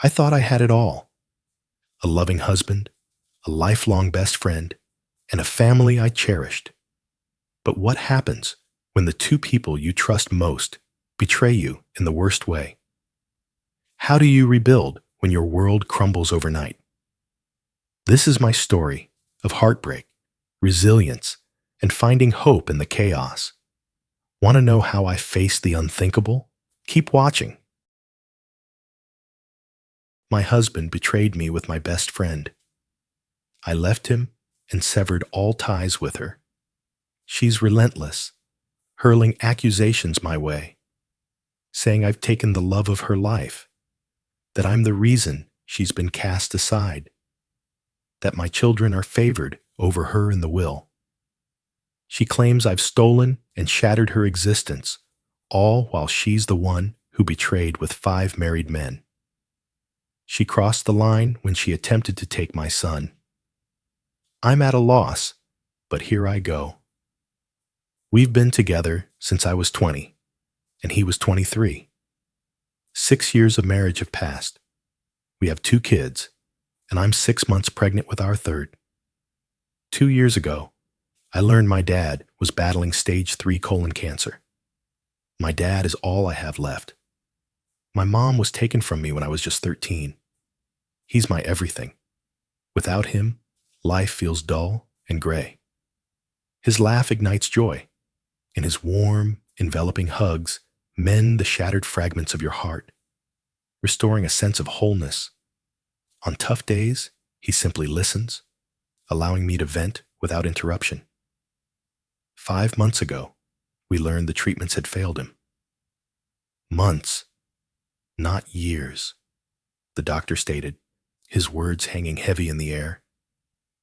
I thought I had it all: a loving husband, a lifelong best friend, and a family I cherished. But what happens when the two people you trust most betray you in the worst way? How do you rebuild when your world crumbles overnight? This is my story of heartbreak, resilience, and finding hope in the chaos. Want to know how I faced the unthinkable? Keep watching. My husband betrayed me with my best friend. I left him and severed all ties with her. She's relentless, hurling accusations my way, saying I've taken the love of her life, that I'm the reason she's been cast aside, that my children are favored over her in the will. She claims I've stolen and shattered her existence, all while she's the one who betrayed with 5 married men. She crossed the line when she attempted to take my son. I'm at a loss, but here I go. We've been together since I was 20, and he was 23. 6 years of marriage have passed. We have 2 kids, and I'm 6 months pregnant with our third. 2 years ago, I learned my dad was battling stage 3 colon cancer. My dad is all I have left. My mom was taken from me when I was just 13. He's my everything. Without him, life feels dull and gray. His laugh ignites joy, and his warm, enveloping hugs mend the shattered fragments of your heart, restoring a sense of wholeness. On tough days, he simply listens, allowing me to vent without interruption. 5 months ago, we learned the treatments had failed him. Months, not years, the doctor stated, his words hanging heavy in the air.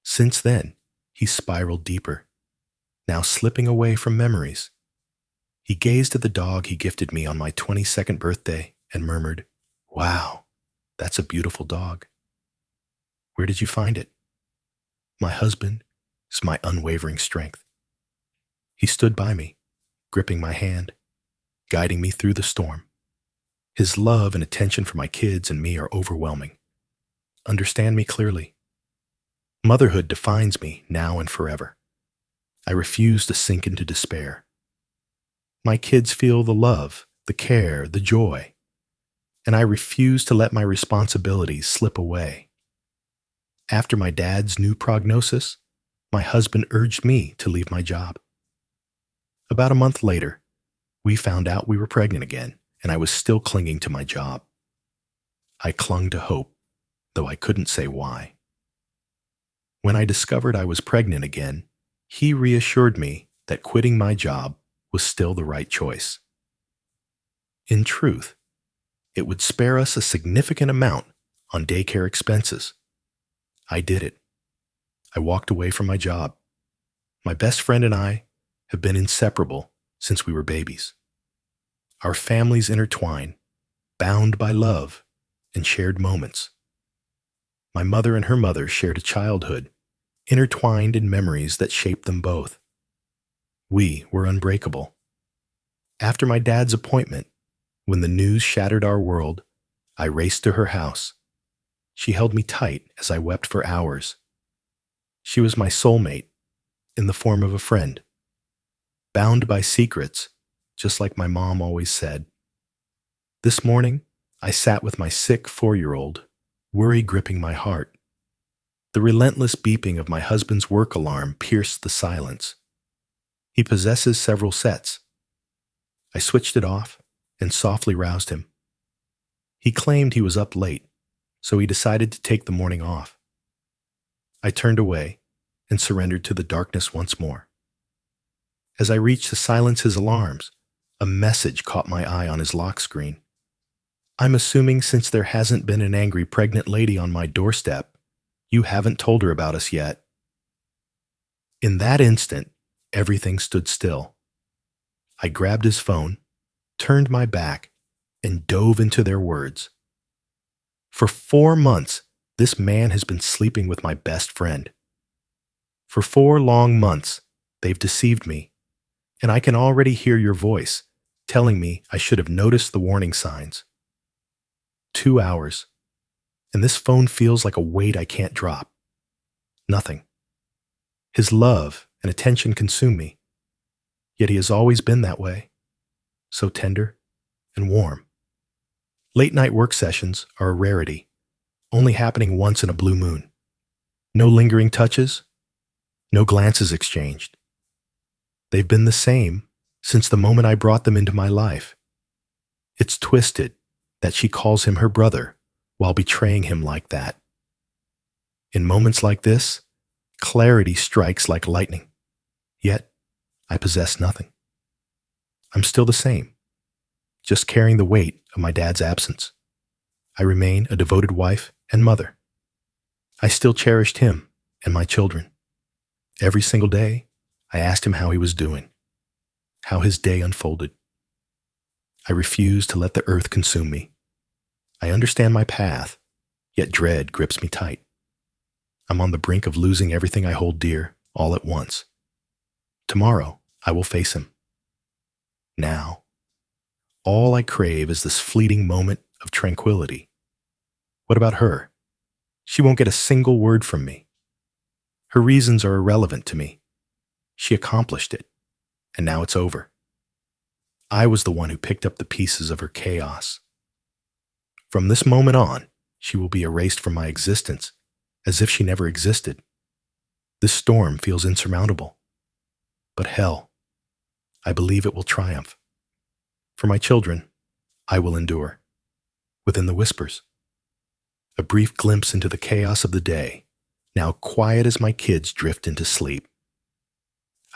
Since then, he spiraled deeper, now slipping away from memories. He gazed at the dog he gifted me on my 22nd birthday and murmured, "Wow, that's a beautiful dog. Where did you find it?" My husband is my unwavering strength. He stood by me, gripping my hand, guiding me through the storm. His love and attention for my kids and me are overwhelming. Understand me clearly. Motherhood defines me now and forever. I refuse to sink into despair. My kids feel the love, the care, the joy, and I refuse to let my responsibilities slip away. After my dad's new prognosis, my husband urged me to leave my job. About a month later, we found out we were pregnant again, and I was still clinging to my job. I clung to hope, though I couldn't say why. When I discovered I was pregnant again, he reassured me that quitting my job was still the right choice. In truth, it would spare us a significant amount on daycare expenses. I did it. I walked away from my job. My best friend and I have been inseparable since we were babies. Our families intertwine, bound by love and shared moments. My mother and her mother shared a childhood, intertwined in memories that shaped them both. We were unbreakable. After my dad's appointment, when the news shattered our world, I raced to her house. She held me tight as I wept for hours. She was my soulmate, in the form of a friend, bound by secrets, just like my mom always said. This morning, I sat with my sick 4-year-old, worry gripping my heart. The relentless beeping of my husband's work alarm pierced the silence. He possesses several sets. I switched it off and softly roused him. He claimed he was up late, so he decided to take the morning off. I turned away and surrendered to the darkness once more. As I reached to silence his alarms, a message caught my eye on his lock screen. I'm assuming since there hasn't been an angry pregnant lady on my doorstep, you haven't told her about us yet. In that instant, everything stood still. I grabbed his phone, turned my back, and dove into their words. For 4 months, this man has been sleeping with my best friend. For 4 long months, they've deceived me, and I can already hear your voice telling me I should have noticed the warning signs. 2 hours, and this phone feels like a weight I can't drop. Nothing. His love and attention consume me, yet he has always been that way, so tender and warm. Late-night work sessions are a rarity, only happening once in a blue moon. No lingering touches, no glances exchanged. They've been the same since the moment I brought them into my life. It's twisted that she calls him her brother while betraying him like that. In moments like this, clarity strikes like lightning. Yet, I possess nothing. I'm still the same, just carrying the weight of my dad's absence. I remain a devoted wife and mother. I still cherished him and my children. Every single day, I asked him how he was doing, how his day unfolded. I refuse to let the earth consume me. I understand my path, yet dread grips me tight. I'm on the brink of losing everything I hold dear all at once. Tomorrow, I will face him. Now, all I crave is this fleeting moment of tranquility. What about her? She won't get a single word from me. Her reasons are irrelevant to me. She accomplished it, and now it's over. I was the one who picked up the pieces of her chaos. From this moment on, she will be erased from my existence, as if she never existed. This storm feels insurmountable. But hell, I believe it will triumph. For my children, I will endure. Within the whispers. A brief glimpse into the chaos of the day, now quiet as my kids drift into sleep.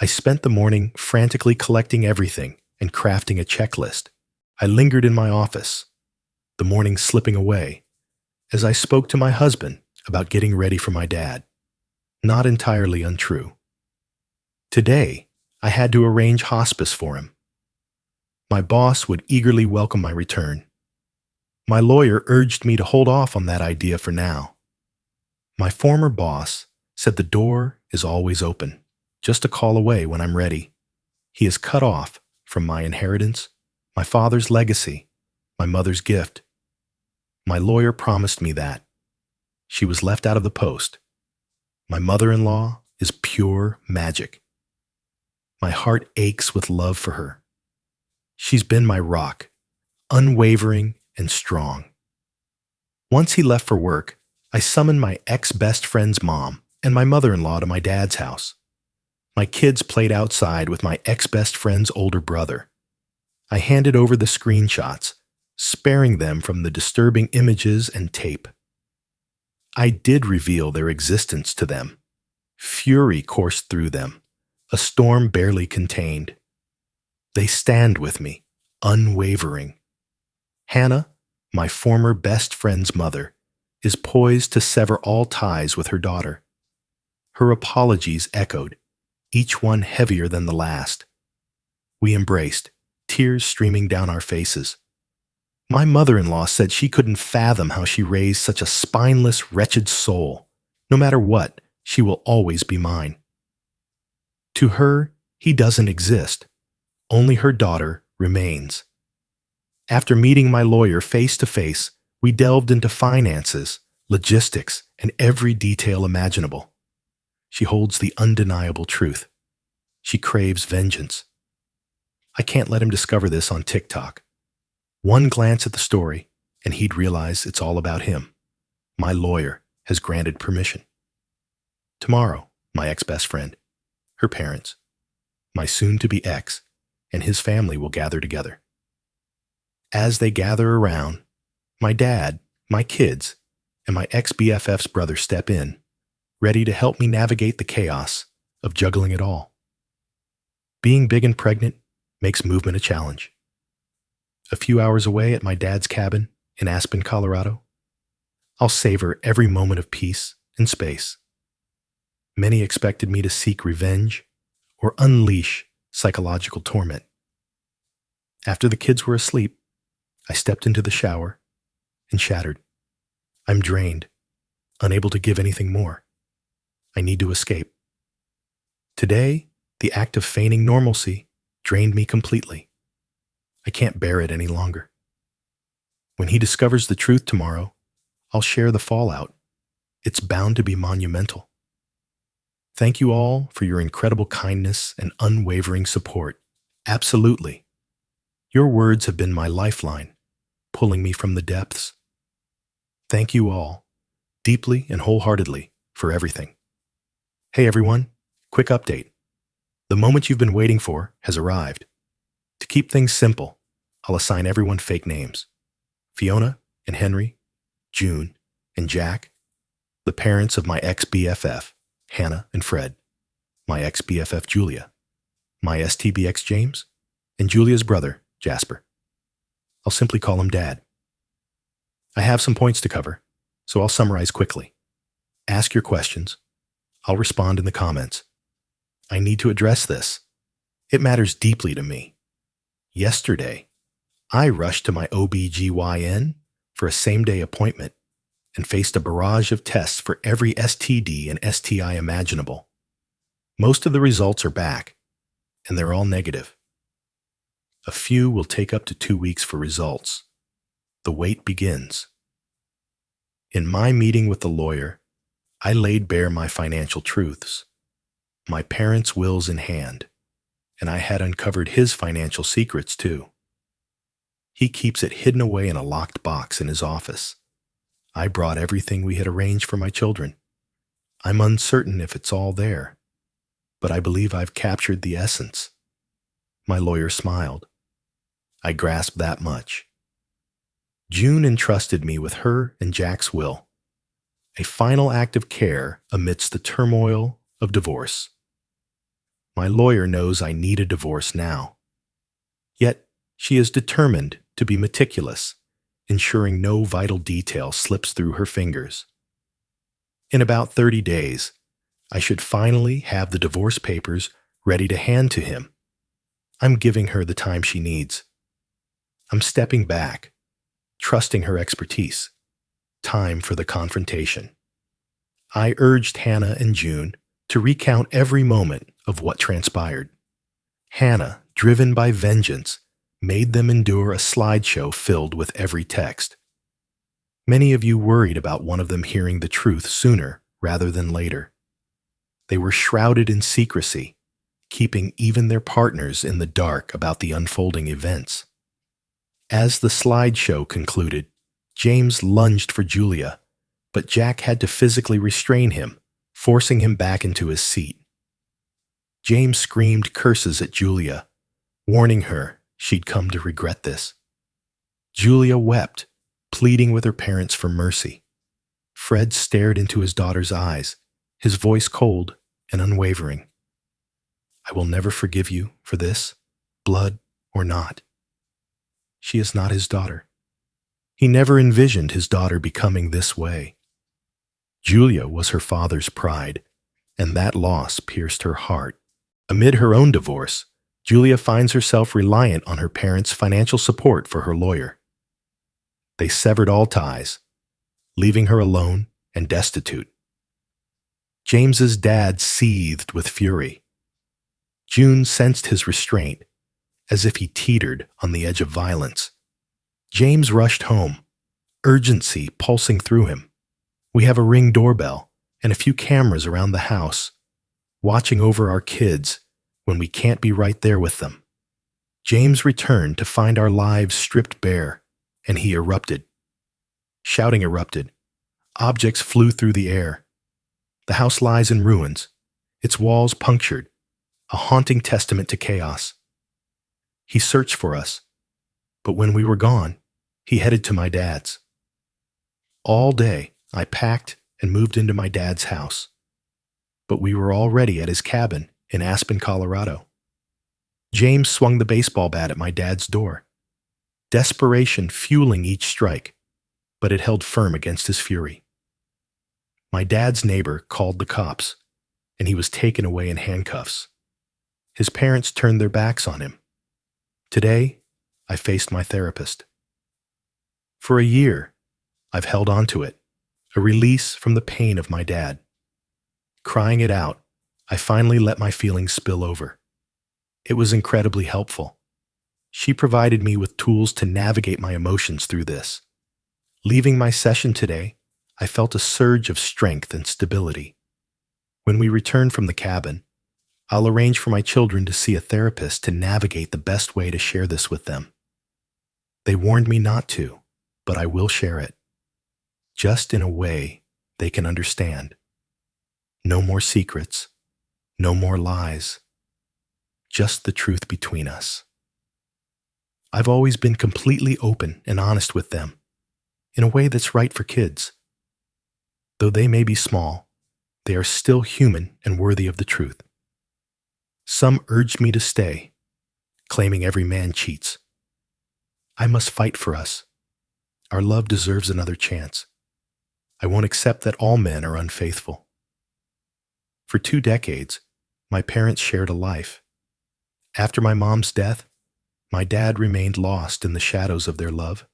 I spent the morning frantically collecting everything and crafting a checklist. I lingered in my office, the morning slipping away, as I spoke to my husband about getting ready for my dad. Not entirely untrue. Today, I had to arrange hospice for him. My boss would eagerly welcome my return. My lawyer urged me to hold off on that idea for now. My former boss said the door is always open, just a call away when I'm ready. He is cut off from my inheritance, my father's legacy, my mother's gift. My lawyer promised me that. She was left out of the post. My mother-in-law is pure magic. My heart aches with love for her. She's been my rock, unwavering and strong. Once he left for work, I summoned my ex-best friend's mom and my mother-in-law to my dad's house. My kids played outside with my ex-best friend's older brother. I handed over the screenshots, sparing them from the disturbing images and tape. I did reveal their existence to them. Fury coursed through them, a storm barely contained. They stand with me, unwavering. Hannah, my former best friend's mother, is poised to sever all ties with her daughter. Her apologies echoed, each one heavier than the last. We embraced, tears streaming down our faces. My mother-in-law said she couldn't fathom how she raised such a spineless, wretched soul. No matter what, she will always be mine. To her, he doesn't exist. Only her daughter remains. After meeting my lawyer face to face, we delved into finances, logistics, and every detail imaginable. She holds the undeniable truth. She craves vengeance. I can't let him discover this on TikTok. One glance at the story, and he'd realize it's all about him. My lawyer has granted permission. Tomorrow, my ex-best friend, her parents, my soon-to-be ex, and his family will gather together. As they gather around, my dad, my kids, and my ex-BFF's brother step in, ready to help me navigate the chaos of juggling it all. Being big and pregnant makes movement a challenge. A few hours away at my dad's cabin in Aspen, Colorado, I'll savor every moment of peace and space. Many expected me to seek revenge or unleash psychological torment. After the kids were asleep, I stepped into the shower and shattered. I'm drained, unable to give anything more. I need to escape. Today, the act of feigning normalcy drained me completely. I can't bear it any longer. When he discovers the truth tomorrow, I'll share the fallout. It's bound to be monumental. Thank you all for your incredible kindness and unwavering support. Absolutely. Your words have been my lifeline, pulling me from the depths. Thank you all, deeply and wholeheartedly, for everything. Hey everyone, quick update. The moment you've been waiting for has arrived. To keep things simple, I'll assign everyone fake names. Fiona and Henry, June and Jack, the parents of my ex-BFF, Hannah and Fred, my ex-BFF Julia, my STBX James, and Julia's brother, Jasper. I'll simply call him Dad. I have some points to cover, so I'll summarize quickly. Ask your questions. I'll respond in the comments. I need to address this. It matters deeply to me. Yesterday, I rushed to my OBGYN for a same-day appointment and faced a barrage of tests for every STD and STI imaginable. Most of the results are back, and they're all negative. A few will take up to 2 weeks for results. The wait begins. In my meeting with the lawyer, I laid bare my financial truths, my parents' wills in hand, and I had uncovered his financial secrets too. He keeps it hidden away in a locked box in his office. I brought everything we had arranged for my children. I'm uncertain if it's all there, but I believe I've captured the essence. My lawyer smiled. I grasped that much. June entrusted me with her and Jack's will, a final act of care amidst the turmoil of divorce. My lawyer knows I need a divorce now. Yet, she is determined to be meticulous, ensuring no vital detail slips through her fingers. In about 30 days, I should finally have the divorce papers ready to hand to him. I'm giving her the time she needs. I'm stepping back, trusting her expertise. Time for the confrontation. I urged Hannah and June to recount every moment of what transpired. Hannah, driven by vengeance, made them endure a slideshow filled with every text. Many of you worried about one of them hearing the truth sooner rather than later. They were shrouded in secrecy, keeping even their partners in the dark about the unfolding events. As the slideshow concluded, James lunged for Julia, but Jack had to physically restrain him, forcing him back into his seat. James screamed curses at Julia, warning her she'd come to regret this. Julia wept, pleading with her parents for mercy. Fred stared into his daughter's eyes, his voice cold and unwavering. I will never forgive you for this, blood or not. She is not his daughter. He never envisioned his daughter becoming this way. Julia was her father's pride, and that loss pierced her heart. Amid her own divorce, Julia finds herself reliant on her parents' financial support for her lawyer. They severed all ties, leaving her alone and destitute. James's dad seethed with fury. June sensed his restraint, as if he teetered on the edge of violence. James rushed home, urgency pulsing through him. We have a Ring doorbell and a few cameras around the house, watching over our kids when we can't be right there with them. James returned to find our lives stripped bare, and he erupted. Shouting erupted. Objects flew through the air. The house lies in ruins, its walls punctured, a haunting testament to chaos. He searched for us, but when we were gone, he headed to my dad's. All day, I packed and moved into my dad's house, but we were already at his cabin in Aspen, Colorado. James swung the baseball bat at my dad's door, desperation fueling each strike, but it held firm against his fury. My dad's neighbor called the cops, and he was taken away in handcuffs. His parents turned their backs on him. Today, I faced my therapist. For a year, I've held on to it, a release from the pain of my dad. Crying it out, I finally let my feelings spill over. It was incredibly helpful. She provided me with tools to navigate my emotions through this. Leaving my session today, I felt a surge of strength and stability. When we return from the cabin, I'll arrange for my children to see a therapist to navigate the best way to share this with them. They warned me not to, but I will share it. Just in a way they can understand. No more secrets, no more lies. Just the truth between us. I've always been completely open and honest with them, in a way that's right for kids. Though they may be small, they are still human and worthy of the truth. Some urged me to stay, claiming every man cheats. I must fight for us. Our love deserves another chance. I won't accept that all men are unfaithful. For 2 decades, my parents shared a life. After my mom's death, my dad remained lost in the shadows of their love.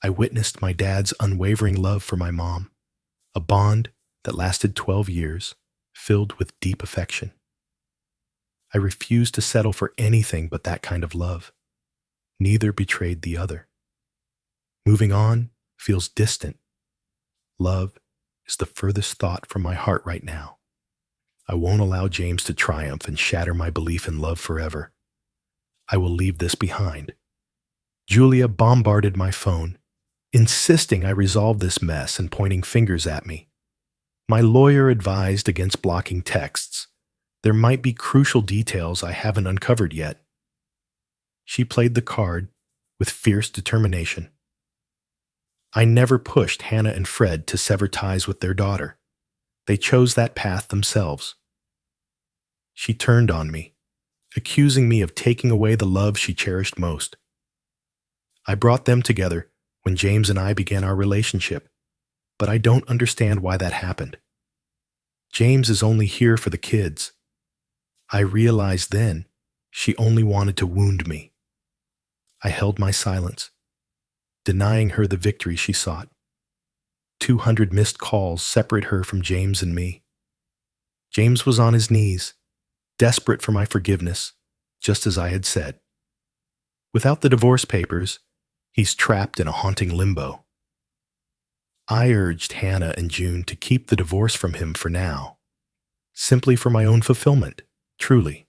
I witnessed my dad's unwavering love for my mom, a bond that lasted 12 years, filled with deep affection. I refused to settle for anything but that kind of love. Neither betrayed the other. Moving on feels distant. Love is the furthest thought from my heart right now. I won't allow James to triumph and shatter my belief in love forever. I will leave this behind. Julia bombarded my phone, insisting I resolve this mess and pointing fingers at me. My lawyer advised against blocking texts. There might be crucial details I haven't uncovered yet. She played the card with fierce determination. I never pushed Hannah and Fred to sever ties with their daughter. They chose that path themselves. She turned on me, accusing me of taking away the love she cherished most. I brought them together when James and I began our relationship, but I don't understand why that happened. James is only here for the kids. I realized then she only wanted to wound me. I held my silence, denying her the victory she sought. 200 missed calls separate her from James and me. James was on his knees, desperate for my forgiveness, just as I had said. Without the divorce papers, he's trapped in a haunting limbo. I urged Hannah and June to keep the divorce from him for now, simply for my own fulfillment, truly.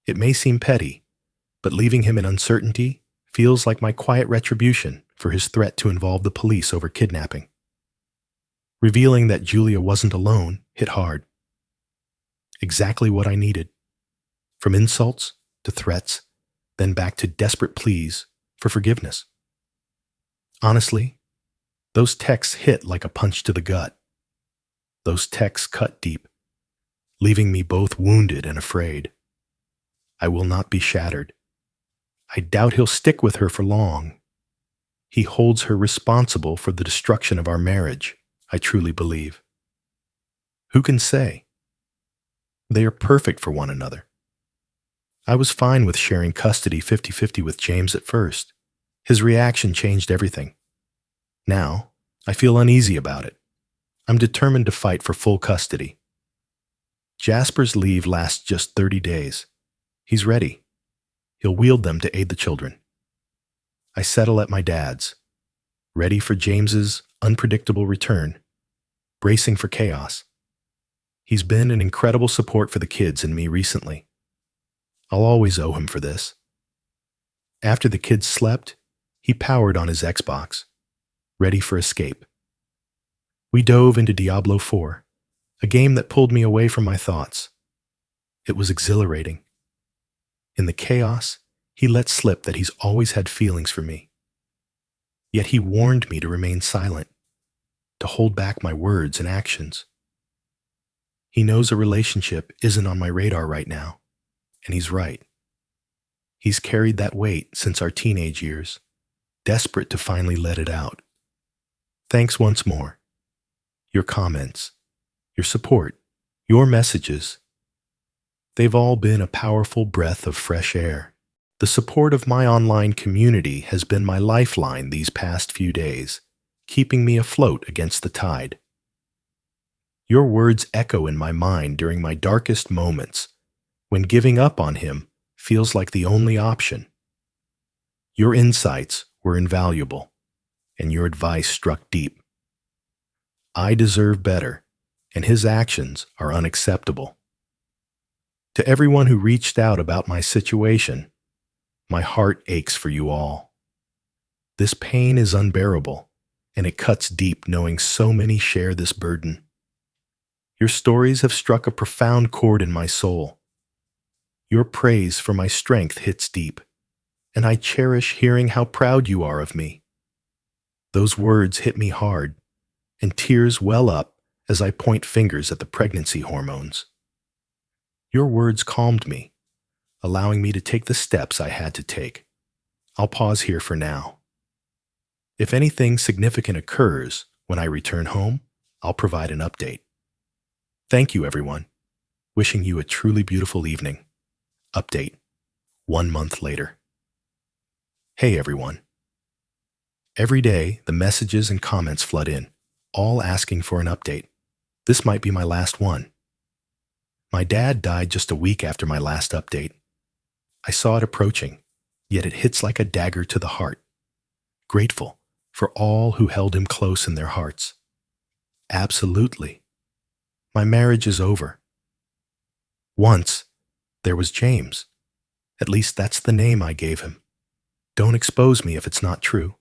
It may seem petty, but leaving him in uncertainty feels like my quiet retribution for his threat to involve the police over kidnapping. Revealing that Julia wasn't alone hit hard. Exactly what I needed. From insults to threats, then back to desperate pleas for forgiveness. Honestly, those texts hit like a punch to the gut. Those texts cut deep, leaving me both wounded and afraid. I will not be shattered. I doubt he'll stick with her for long. He holds her responsible for the destruction of our marriage, I truly believe. Who can say? They are perfect for one another. I was fine with sharing custody 50-50 with James at first. His reaction changed everything. Now, I feel uneasy about it. I'm determined to fight for full custody. Jasper's leave lasts just 30 days. He's ready. He'll wield them to aid the children. I settle at my dad's, ready for James's unpredictable return, bracing for chaos. He's been an incredible support for the kids and me recently. I'll always owe him for this. After the kids slept, he powered on his Xbox, ready for escape. We dove into Diablo 4, a game that pulled me away from my thoughts. It was exhilarating. In the chaos, he let slip that he's always had feelings for me. Yet he warned me to remain silent, to hold back my words and actions. He knows a relationship isn't on my radar right now, and he's right. He's carried that weight since our teenage years, desperate to finally let it out. Thanks once more. Your comments, your support, your messages, they've all been a powerful breath of fresh air. The support of my online community has been my lifeline these past few days, keeping me afloat against the tide. Your words echo in my mind during my darkest moments, when giving up on him feels like the only option. Your insights were invaluable, and your advice struck deep. I deserve better, and his actions are unacceptable. To everyone who reached out about my situation, my heart aches for you all. This pain is unbearable, and it cuts deep knowing so many share this burden. Your stories have struck a profound chord in my soul. Your praise for my strength hits deep, and I cherish hearing how proud you are of me. Those words hit me hard, and tears well up as I point fingers at the pregnancy hormones. Your words calmed me, allowing me to take the steps I had to take. I'll pause here for now. If anything significant occurs when I return home, I'll provide an update. Thank you, everyone. Wishing you a truly beautiful evening. Update. 1 month later. Hey, everyone. Every day, the messages and comments flood in, all asking for an update. This might be my last one. My dad died just a week after my last update. I saw it approaching, yet it hits like a dagger to the heart. Grateful for all who held him close in their hearts. Absolutely. My marriage is over. Once, there was James. At least that's the name I gave him. Don't expose me if it's not true.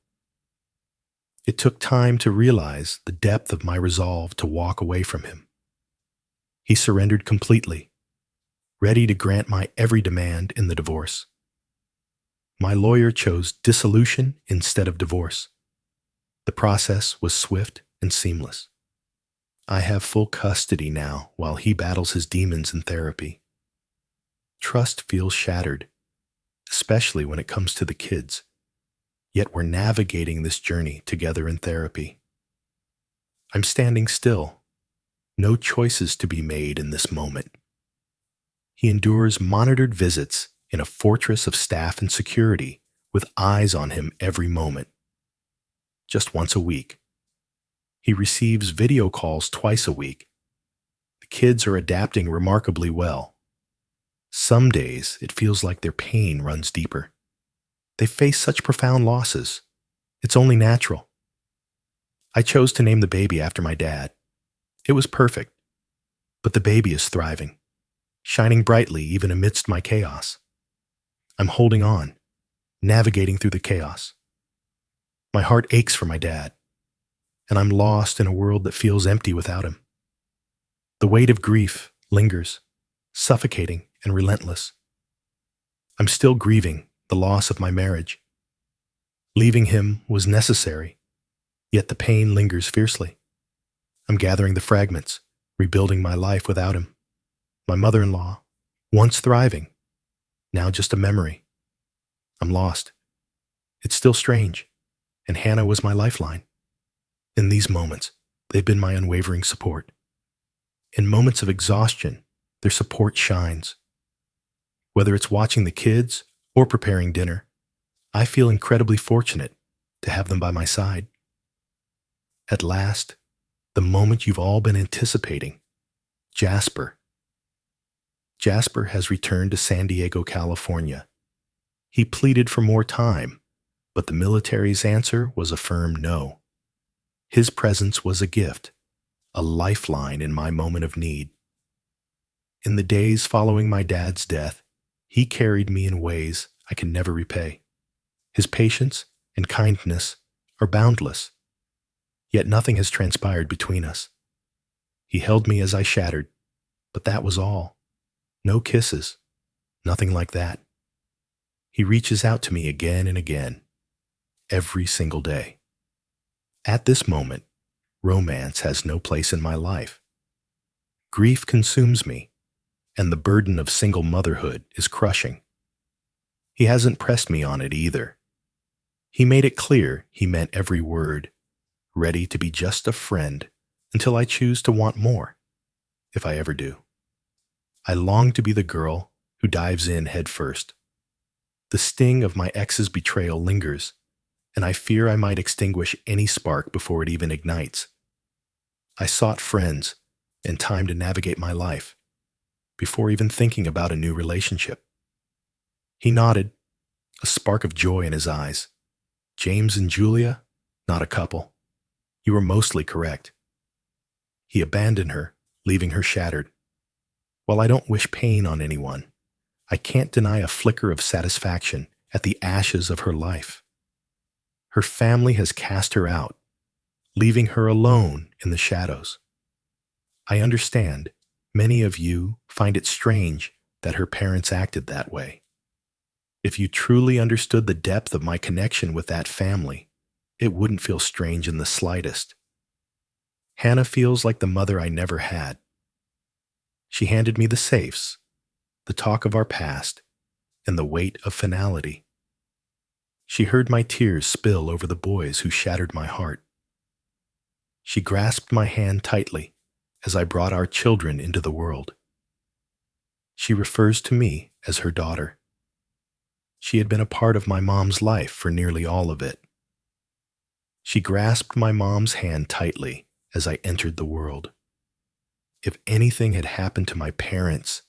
It took time to realize the depth of my resolve to walk away from him. He surrendered completely, ready to grant my every demand in the divorce. My lawyer chose dissolution instead of divorce. The process was swift and seamless. I have full custody now while he battles his demons in therapy. Trust feels shattered, especially when it comes to the kids. Yet we're navigating this journey together in therapy. I'm standing still. No choices to be made in this moment. He endures monitored visits in a fortress of staff and security with eyes on him every moment. Just once a week. He receives video calls twice a week. The kids are adapting remarkably well. Some days it feels like their pain runs deeper. They face such profound losses. It's only natural. I chose to name the baby after my dad. It was perfect. But the baby is thriving, shining brightly even amidst my chaos. I'm holding on, navigating through the chaos. My heart aches for my dad, and I'm lost in a world that feels empty without him. The weight of grief lingers, suffocating and relentless. I'm still grieving the loss of my marriage. Leaving him was necessary, yet the pain lingers fiercely. I'm gathering the fragments, rebuilding my life without him. My mother-in-law, once thriving, now just a memory. I'm lost. It's still strange, and Hannah was my lifeline. In these moments, they've been my unwavering support. In moments of exhaustion, their support shines. Whether it's watching the kids or preparing dinner, I feel incredibly fortunate to have them by my side. At last, the moment you've all been anticipating, Jasper. Jasper has returned to San Diego, California. He pleaded for more time, but the military's answer was a firm no. His presence was a gift, a lifeline in my moment of need. In the days following my dad's death, he carried me in ways I can never repay. His patience and kindness are boundless, yet nothing has transpired between us. He held me as I shattered, but that was all. No kisses, nothing like that. He reaches out to me again and again, every single day. At this moment, romance has no place in my life. Grief consumes me, and the burden of single motherhood is crushing. He hasn't pressed me on it either. He made it clear he meant every word, ready to be just a friend until I choose to want more, if I ever do. I long to be the girl who dives in head first. The sting of my ex's betrayal lingers, and I fear I might extinguish any spark before it even ignites. I sought friends and time to navigate my life, before even thinking about a new relationship. He nodded, a spark of joy in his eyes. James and Julia, not a couple. You were mostly correct. He abandoned her, leaving her shattered. While I don't wish pain on anyone, I can't deny a flicker of satisfaction at the ashes of her life. Her family has cast her out, leaving her alone in the shadows. I understand many of you find it strange that her parents acted that way. If you truly understood the depth of my connection with that family, it wouldn't feel strange in the slightest. Hannah feels like the mother I never had. She handed me the safes, the talk of our past, and the weight of finality. She heard my tears spill over the boys who shattered my heart. She grasped my hand tightly as I brought our children into the world. She refers to me as her daughter. She had been a part of my mom's life for nearly all of it. She grasped my mom's hand tightly as I entered the world. If anything had happened to my parents,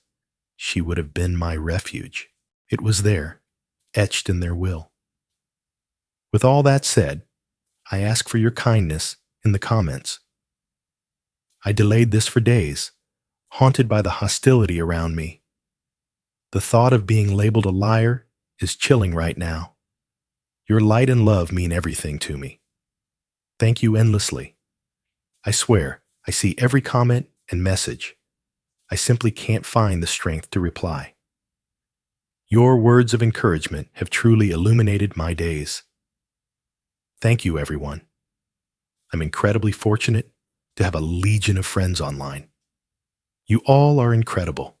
she would have been my refuge. It was there, etched in their will. With all that said, I ask for your kindness in the comments. I delayed this for days, haunted by the hostility around me. The thought of being labeled a liar is chilling right now. Your light and love mean everything to me. Thank you endlessly. I swear, I see every comment and message. I simply can't find the strength to reply. Your words of encouragement have truly illuminated my days. Thank you, everyone. I'm incredibly fortunate to have a legion of friends online. You all are incredible.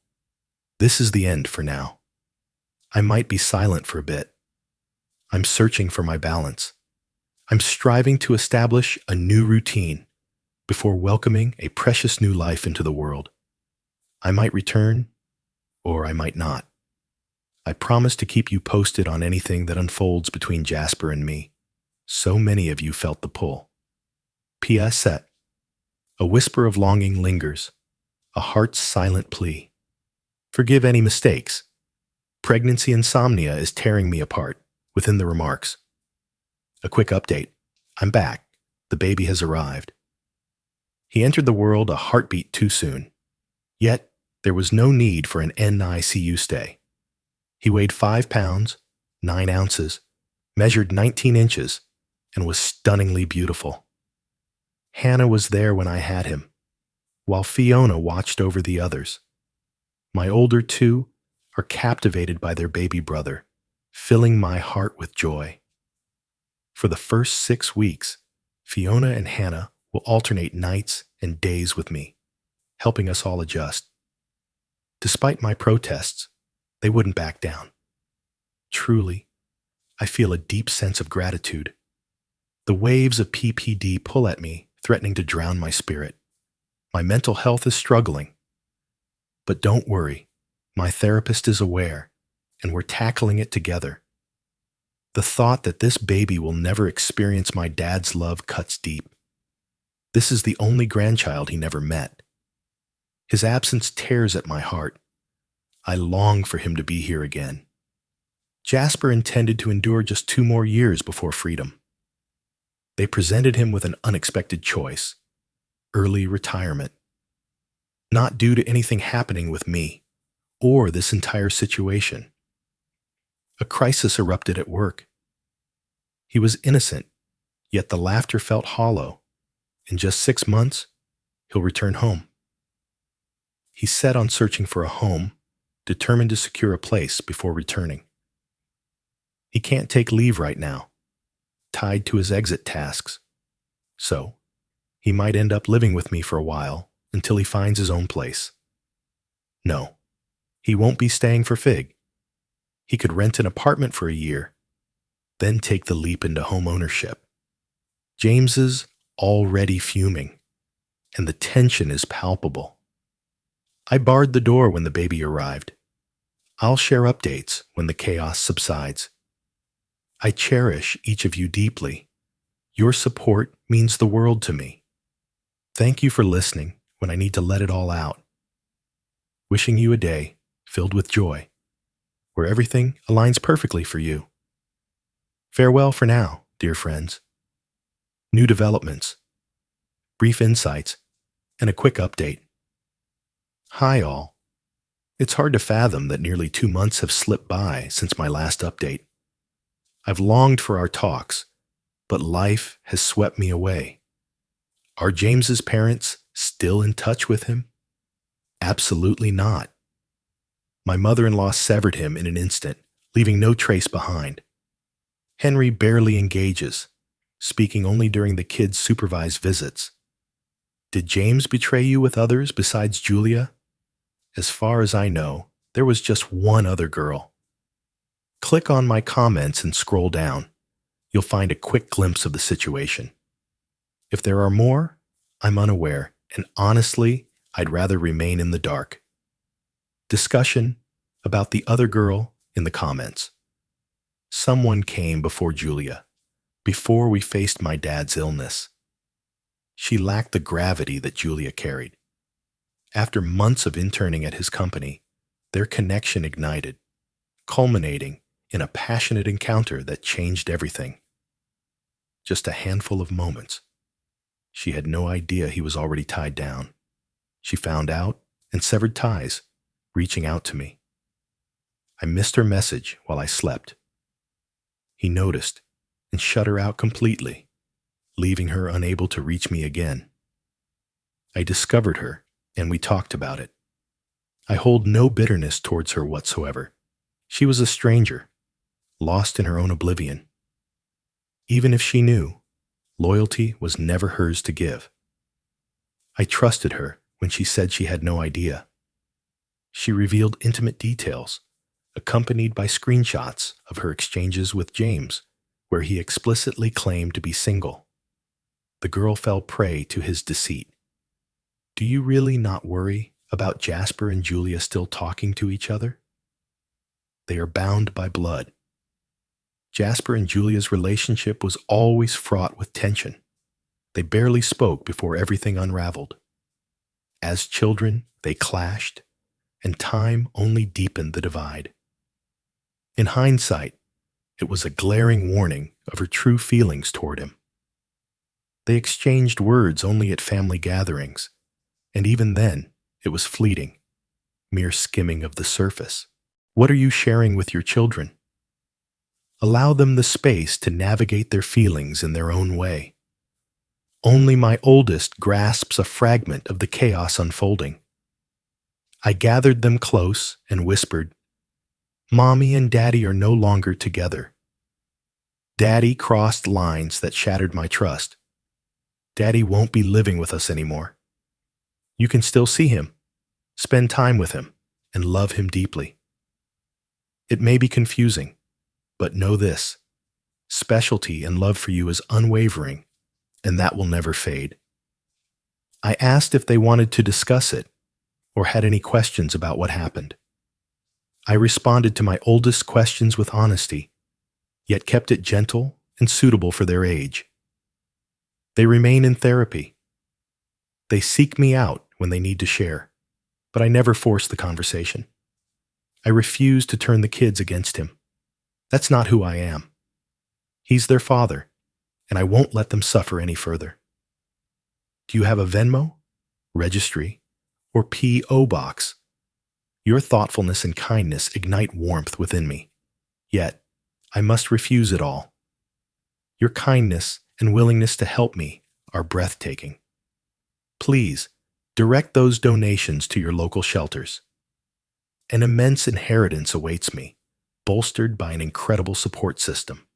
This is the end for now. I might be silent for a bit. I'm searching for my balance. I'm striving to establish a new routine before welcoming a precious new life into the world. I might return, or I might not. I promise to keep you posted on anything that unfolds between Jasper and me. So many of you felt the pull. P.S. Set. A whisper of longing lingers, a heart's silent plea. Forgive any mistakes. Pregnancy insomnia is tearing me apart within the remarks. A quick update. I'm back. The baby has arrived. He entered the world a heartbeat too soon. Yet, there was no need for an NICU stay. He weighed 5 pounds, 9 ounces, measured 19 inches, and was stunningly beautiful. Hannah was there when I had him, while Fiona watched over the others. My older two are captivated by their baby brother, filling my heart with joy. For the first 6 weeks, Fiona and Hannah will alternate nights and days with me, helping us all adjust. Despite my protests, they wouldn't back down. Truly, I feel a deep sense of gratitude. The waves of PPD pull at me, threatening to drown my spirit. My mental health is struggling. But don't worry, my therapist is aware, and we're tackling it together. The thought that this baby will never experience my dad's love cuts deep. This is the only grandchild he never met. His absence tears at my heart. I long for him to be here again. Jasper intended to endure just 2 more years before freedom. They presented him with an unexpected choice: early retirement. Not due to anything happening with me or this entire situation. A crisis erupted at work. He was innocent, yet the laughter felt hollow. In just 6 months, he'll return home. He's set on searching for a home, determined to secure a place before returning. He can't take leave right now, tied to his exit tasks. So, he might end up living with me for a while until he finds his own place. No, he won't be staying for Fig. He could rent an apartment for a year, then take the leap into home ownership. James's already fuming, and the tension is palpable. I barred the door when the baby arrived. I'll share updates when the chaos subsides. I cherish each of you deeply. Your support means the world to me. Thank you for listening when I need to let it all out. Wishing you a day filled with joy, where everything aligns perfectly for you. Farewell for now, dear friends. New developments, brief insights, and a quick update. Hi all. It's hard to fathom that nearly 2 months have slipped by since my last update. I've longed for our talks, but life has swept me away. Are James's parents still in touch with him? Absolutely not. My mother-in-law severed him in an instant, leaving no trace behind. Henry barely engages, speaking only during the kids' supervised visits. Did James betray you with others besides Julia? As far as I know, there was just one other girl. Click on my comments and scroll down. You'll find a quick glimpse of the situation. If there are more, I'm unaware, and honestly, I'd rather remain in the dark. Discussion about the other girl in the comments. Someone came before Julia, before we faced my dad's illness. She lacked the gravity that Julia carried. After months of interning at his company, their connection ignited, culminating in a passionate encounter that changed everything. Just a handful of moments. She had no idea he was already tied down. She found out and severed ties, reaching out to me. I missed her message while I slept. He noticed and shut her out completely, leaving her unable to reach me again. I discovered her, and we talked about it. I hold no bitterness towards her whatsoever. She was a stranger, lost in her own oblivion. Even if she knew, loyalty was never hers to give. I trusted her when she said she had no idea. She revealed intimate details, accompanied by screenshots of her exchanges with James, where he explicitly claimed to be single. The girl fell prey to his deceit. Do you really not worry about Jasper and Julia still talking to each other? They are bound by blood. Jasper and Julia's relationship was always fraught with tension. They barely spoke before everything unraveled. As children, they clashed, and time only deepened the divide. In hindsight, it was a glaring warning of her true feelings toward him. They exchanged words only at family gatherings, and even then, it was fleeting, mere skimming of the surface. What are you sharing with your children? Allow them the space to navigate their feelings in their own way. Only my oldest grasps a fragment of the chaos unfolding. I gathered them close and whispered, "Mommy and Daddy are no longer together." Daddy crossed lines that shattered my trust. Daddy won't be living with us anymore. You can still see him, spend time with him, and love him deeply. It may be confusing, but know this: specialty and love for you is unwavering, and that will never fade. I asked if they wanted to discuss it or had any questions about what happened. I responded to my oldest questions with honesty, yet kept it gentle and suitable for their age. They remain in therapy. They seek me out when they need to share, but I never force the conversation. I refuse to turn the kids against him. That's not who I am. He's their father, and I won't let them suffer any further. Do you have a Venmo, registry, or P.O. box? Your thoughtfulness and kindness ignite warmth within me. Yet, I must refuse it all. Your kindness and willingness to help me are breathtaking. Please, direct those donations to your local shelters. An immense inheritance awaits me, bolstered by an incredible support system.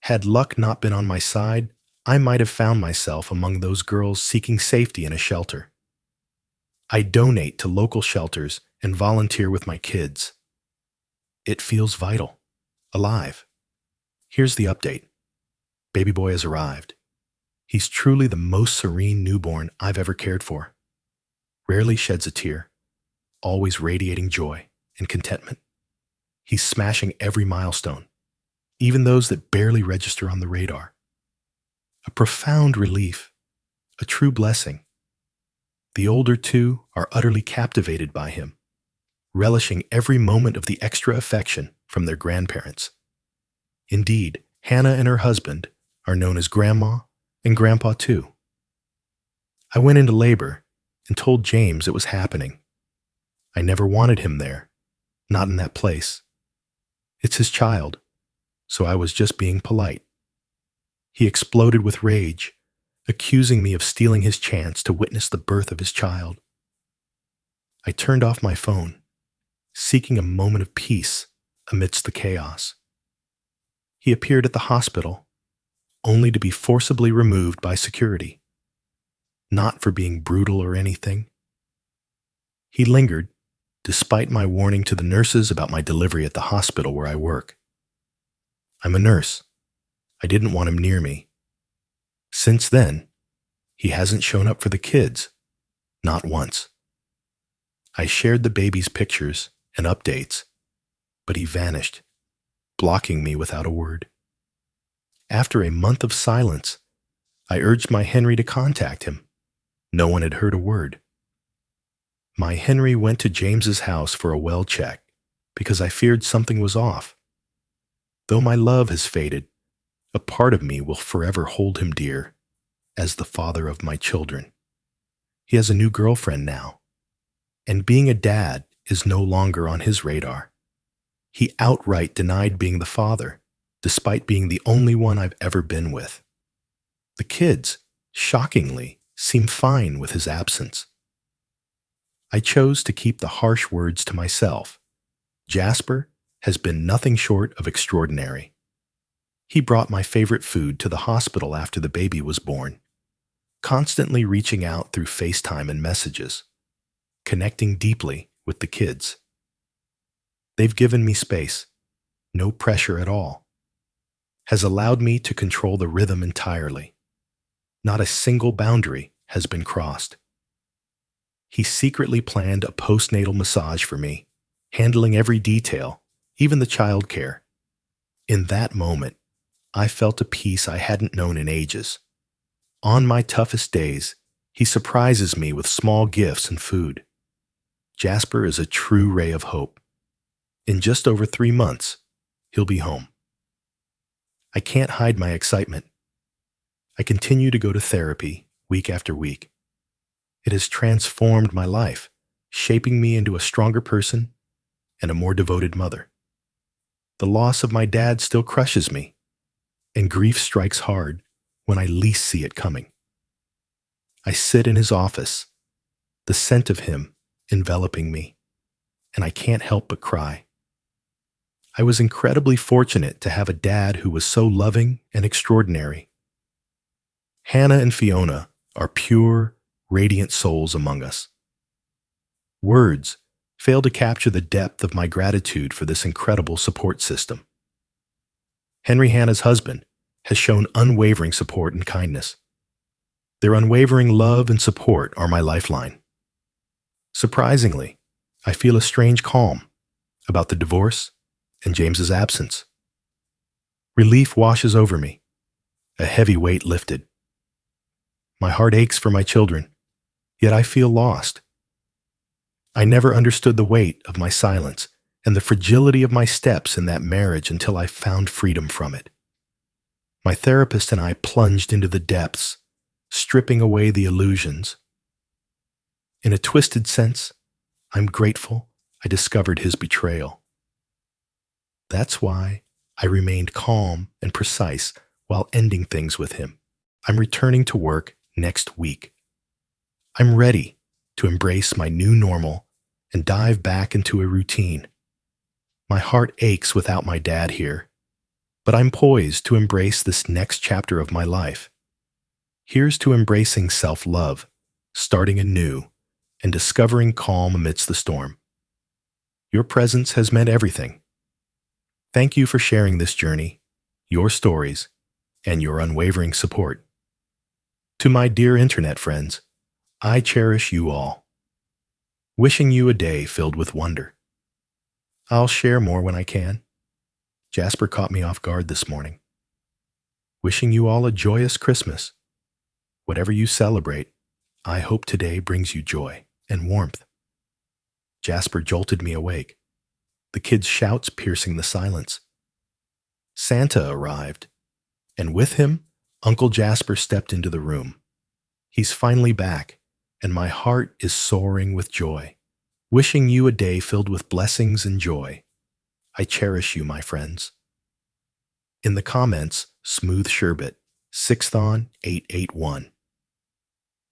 Had luck not been on my side, I might have found myself among those girls seeking safety in a shelter. I donate to local shelters and volunteer with my kids. It feels vital, alive. Here's the update. Baby boy has arrived. He's truly the most serene newborn I've ever cared for. Rarely sheds a tear, always radiating joy and contentment. He's smashing every milestone, even those that barely register on the radar. A profound relief, a true blessing. The older two are utterly captivated by him, relishing every moment of the extra affection from their grandparents. Indeed, Hannah and her husband are known as Grandma and Grandpa too. I went into labor and told James it was happening. I never wanted him there, not in that place. It's his child, so I was just being polite. He exploded with rage, accusing me of stealing his chance to witness the birth of his child. I turned off my phone, seeking a moment of peace amidst the chaos. He appeared at the hospital, only to be forcibly removed by security. Not for being brutal or anything. He lingered, despite my warning to the nurses about my delivery at the hospital where I work. I'm a nurse. I didn't want him near me. Since then, he hasn't shown up for the kids, not once. I shared the baby's pictures and updates, but he vanished, blocking me without a word. After a month of silence, I urged my Henry to contact him. No one had heard a word. My Henry went to James's house for a well check because I feared something was off. Though my love has faded, a part of me will forever hold him dear as the father of my children. He has a new girlfriend now, and being a dad is no longer on his radar. He outright denied being the father, despite being the only one I've ever been with. The kids, shockingly, seem fine with his absence. I chose to keep the harsh words to myself. Jasper has been nothing short of extraordinary. He brought my favorite food to the hospital after the baby was born, constantly reaching out through FaceTime and messages, connecting deeply with the kids. They've given me space, no pressure at all, has allowed me to control the rhythm entirely. Not a single boundary has been crossed. He secretly planned a postnatal massage for me, handling every detail, even the childcare. In that moment, I felt a peace I hadn't known in ages. On my toughest days, he surprises me with small gifts and food. Jasper is a true ray of hope. In just over 3 months, he'll be home. I can't hide my excitement. I continue to go to therapy week after week. It has transformed my life, shaping me into a stronger person and a more devoted mother. The loss of my dad still crushes me, and grief strikes hard when I least see it coming. I sit in his office, the scent of him enveloping me, and I can't help but cry. I was incredibly fortunate to have a dad who was so loving and extraordinary. Hannah and Fiona are pure, radiant souls among us. Words fail to capture the depth of my gratitude for this incredible support system. Henry Hannah's husband has shown unwavering support and kindness. Their unwavering love and support are my lifeline. Surprisingly, I feel a strange calm about the divorce and James's absence. Relief washes over me, a heavy weight lifted. My heart aches for my children, yet I feel lost. I never understood the weight of my silence and the fragility of my steps in that marriage until I found freedom from it. My therapist and I plunged into the depths, stripping away the illusions. In a twisted sense, I'm grateful I discovered his betrayal. That's why I remained calm and precise while ending things with him. I'm returning to work next week. I'm ready to embrace my new normal and dive back into a routine. My heart aches without my dad here, but I'm poised to embrace this next chapter of my life. Here's to embracing self-love, starting anew, and discovering calm amidst the storm. Your presence has meant everything. Thank you for sharing this journey, your stories, and your unwavering support. To my dear internet friends, I cherish you all. Wishing you a day filled with wonder. I'll share more when I can. Jasper caught me off guard this morning. Wishing you all a joyous Christmas. Whatever you celebrate, I hope today brings you joy and warmth. Jasper jolted me awake, the kids' shouts piercing the silence. Santa arrived, and with him, Uncle Jasper stepped into the room. He's finally back, and my heart is soaring with joy. Wishing you a day filled with blessings and joy. I cherish you, my friends. In the comments, Smooth Sherbet, 6th on 881.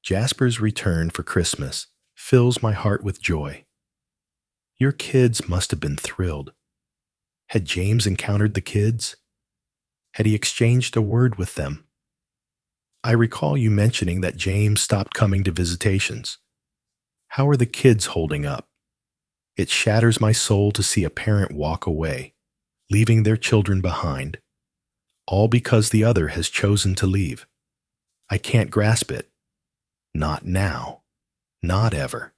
Jasper's return for Christmas fills my heart with joy. Your kids must have been thrilled. Had James encountered the kids? Had he exchanged a word with them? I recall you mentioning that James stopped coming to visitations. How are the kids holding up? It shatters my soul to see a parent walk away, leaving their children behind, all because the other has chosen to leave. I can't grasp it. Not now. Not ever.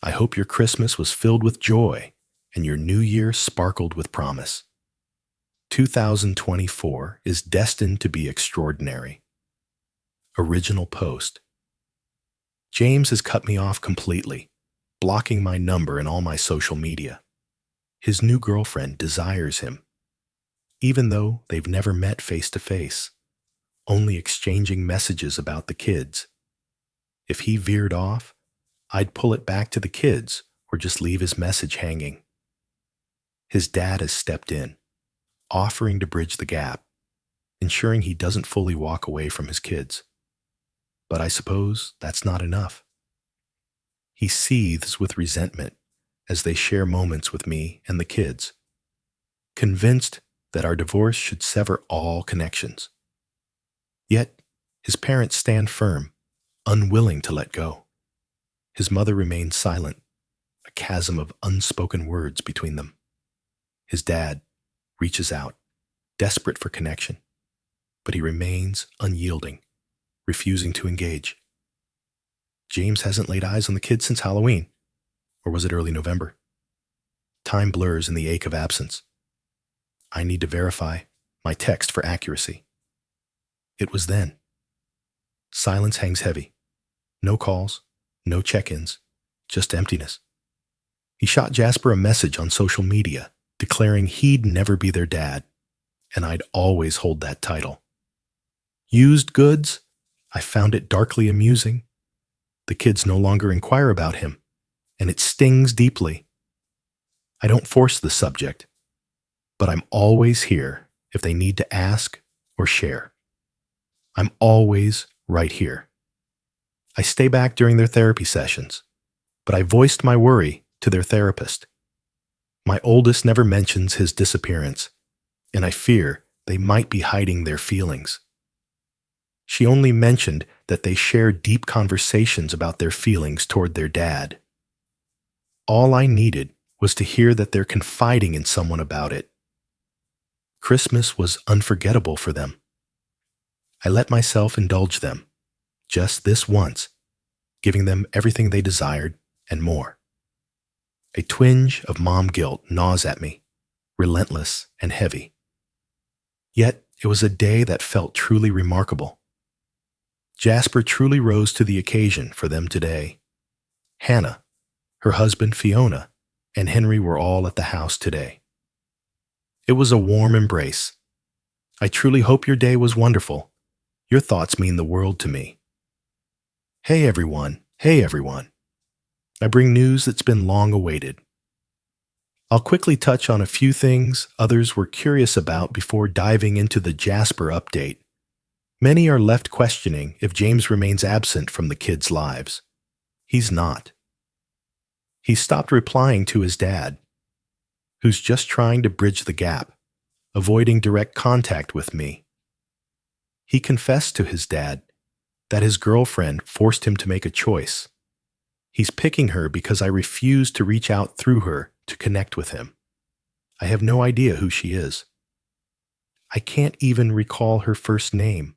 I hope your Christmas was filled with joy and your new year sparkled with promise. 2024 is destined to be extraordinary. Original post. James has cut me off completely, blocking my number and all my social media. His new girlfriend desires him, even though they've never met face to face, only exchanging messages about the kids. If he veered off, I'd pull it back to the kids or just leave his message hanging. His dad has stepped in, offering to bridge the gap, ensuring he doesn't fully walk away from his kids. But I suppose that's not enough. He seethes with resentment as they share moments with me and the kids, convinced that our divorce should sever all connections. Yet, his parents stand firm, unwilling to let go. His mother remains silent, a chasm of unspoken words between them. His dad reaches out, desperate for connection, but he remains unyielding, refusing to engage. James hasn't laid eyes on the kids since Halloween, or was it early November? Time blurs in the ache of absence. I need to verify my text for accuracy. It was then. Silence hangs heavy. No calls, no check-ins, just emptiness. He shot Jasper a message on social media, declaring he'd never be their dad, and I'd always hold that title. Used goods? I found it darkly amusing. The kids no longer inquire about him, and it stings deeply. I don't force the subject, but I'm always here if they need to ask or share. I'm always right here. I stay back during their therapy sessions, but I voiced my worry to their therapist. My oldest never mentions his disappearance, and I fear they might be hiding their feelings. She only mentioned that they share deep conversations about their feelings toward their dad. All I needed was to hear that they're confiding in someone about it. Christmas was unforgettable for them. I let myself indulge them, just this once, giving them everything they desired and more. A twinge of mom guilt gnaws at me, relentless and heavy. Yet it was a day that felt truly remarkable. Jasper truly rose to the occasion for them today. Hannah, her husband Fiona, and Henry were all at the house today. It was a warm embrace. I truly hope your day was wonderful. Your thoughts mean the world to me. Hey everyone. I bring news that's been long awaited. I'll quickly touch on a few things others were curious about before diving into the Jasper update. Many are left questioning if James remains absent from the kids' lives. He's not. He stopped replying to his dad, who's just trying to bridge the gap, avoiding direct contact with me. He confessed to his dad that his girlfriend forced him to make a choice. He's picking her because I refused to reach out through her to connect with him. I have no idea who she is. I can't even recall her first name.